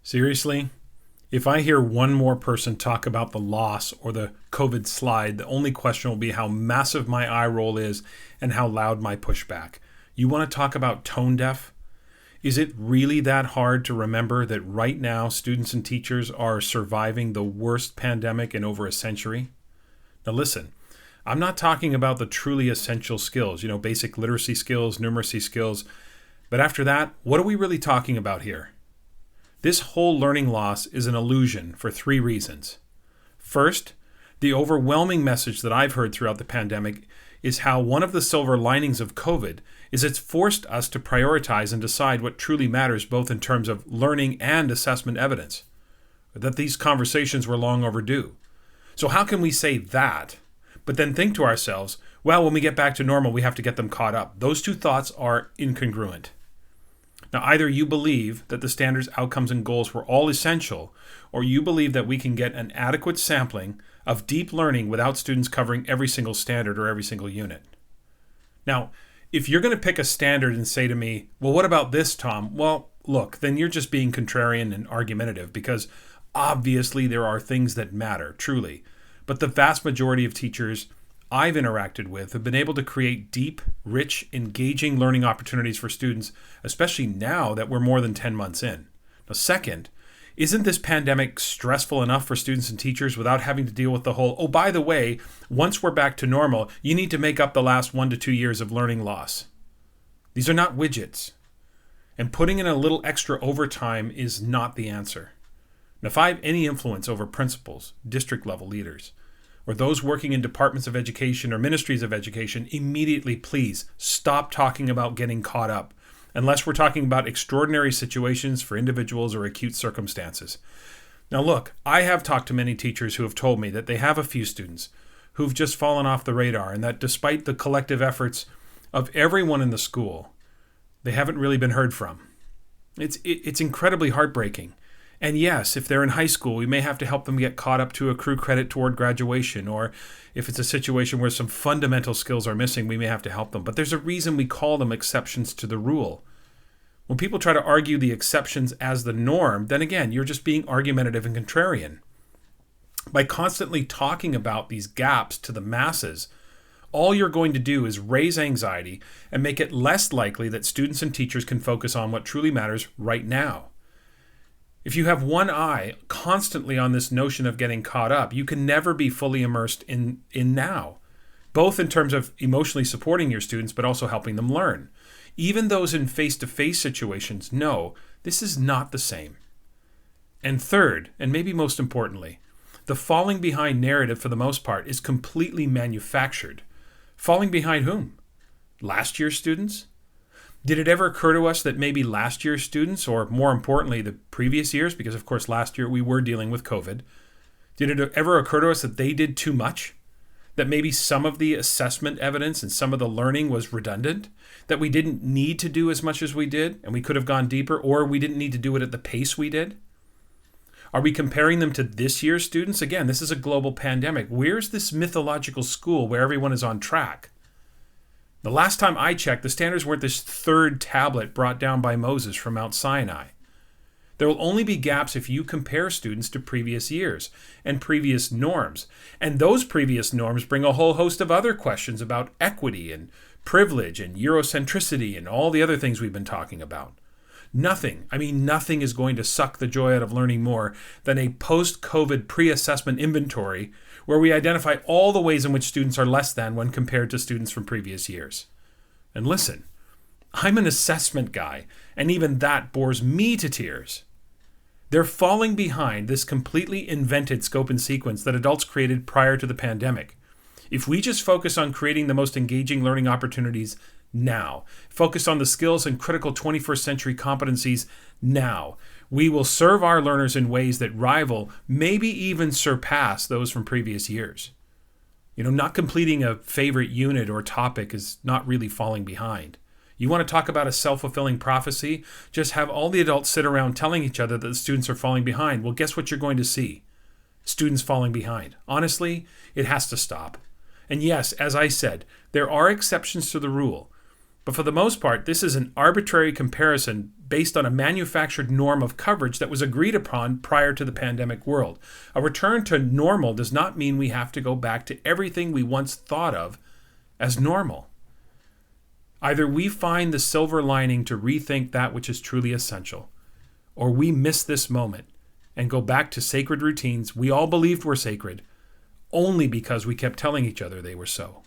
Seriously? If I hear one more person talk about the loss or the COVID slide, the only question will be how massive my eye roll is and how loud my pushback. You want to talk about tone deaf? Is it really that hard to remember that right now students and teachers are surviving the worst pandemic in over a century? Now listen, I'm not talking about the truly essential skills, basic literacy skills, numeracy skills. But after that, what are we really talking about here? This whole learning loss is an illusion for three reasons. First, the overwhelming message that I've heard throughout the pandemic is how one of the silver linings of COVID is it's forced us to prioritize and decide what truly matters both in terms of learning and assessment evidence, that these conversations were long overdue. So how can we say that, but then think to ourselves, well, when we get back to normal, we have to get them caught up? Those two thoughts are incongruent. Now, either you believe that the standards, outcomes, and goals were all essential, or you believe that we can get an adequate sampling of deep learning without students covering every single standard or every single unit. Now, if you're going to pick a standard and say to me, well, what about this, Tom? Well, look, then you're just being contrarian and argumentative because obviously there are things that matter, truly. But the vast majority of teachers I've interacted with have been able to create deep, rich, engaging learning opportunities for students, especially now that we're more than 10 months in. Now, second, isn't this pandemic stressful enough for students and teachers without having to deal with the whole, oh, by the way, once we're back to normal, you need to make up the last 1 to 2 years of learning loss? These are not widgets. And putting in a little extra overtime is not the answer. Now, if I have any influence over principals, district level leaders, or those working in departments of education or ministries of education, immediately please stop talking about getting caught up, unless we're talking about extraordinary situations for individuals or acute circumstances. Now look, I have talked to many teachers who have told me that they have a few students who've just fallen off the radar, and that despite the collective efforts of everyone in the school, they haven't really been heard from. It's incredibly heartbreaking. And yes, if they're in high school, we may have to help them get caught up to accrue credit toward graduation, or if it's a situation where some fundamental skills are missing, we may have to help them. But there's a reason we call them exceptions to the rule. When people try to argue the exceptions as the norm, then again, you're just being argumentative and contrarian. By constantly talking about these gaps to the masses, all you're going to do is raise anxiety and make it less likely that students and teachers can focus on what truly matters right now. If you have one eye constantly on this notion of getting caught up, you can never be fully immersed in now, both in terms of emotionally supporting your students, but also helping them learn. Even those in face-to-face situations know this is not the same. And third, and maybe most importantly, the falling behind narrative for the most part is completely manufactured. Falling behind whom? Last year's students? Did it ever occur to us that maybe last year's students, or more importantly, the previous years, because of course last year we were dealing with COVID, did it ever occur to us that they did too much? That maybe some of the assessment evidence and some of the learning was redundant? That we didn't need to do as much as we did, and we could have gone deeper, or we didn't need to do it at the pace we did? Are we comparing them to this year's students? Again, this is a global pandemic. Where's this mythological school where everyone is on track? The last time I checked, the standards weren't this third tablet brought down by Moses from Mount Sinai. There will only be gaps if you compare students to previous years and previous norms. And those previous norms bring a whole host of other questions about equity and privilege and Eurocentricity and all the other things we've been talking about. Nothing is going to suck the joy out of learning more than a post-COVID pre-assessment inventory where we identify all the ways in which students are less than when compared to students from previous years. And listen, I'm an assessment guy, and even that bores me to tears. They're falling behind this completely invented scope and sequence that adults created prior to the pandemic. If we just focus on creating the most engaging learning opportunities now, focus on the skills and critical 21st century competencies now, we will serve our learners in ways that rival, maybe even surpass those from previous years. Not completing a favorite unit or topic is not really falling behind. You want to talk about a self-fulfilling prophecy? Just have all the adults sit around telling each other that the students are falling behind. Well, guess what you're going to see? Students falling behind. Honestly, it has to stop. And yes, as I said, there are exceptions to the rule. But for the most part, this is an arbitrary comparison based on a manufactured norm of coverage that was agreed upon prior to the pandemic world. A return to normal does not mean we have to go back to everything we once thought of as normal. Either we find the silver lining to rethink that which is truly essential, or we miss this moment and go back to sacred routines we all believed were sacred only because we kept telling each other they were so.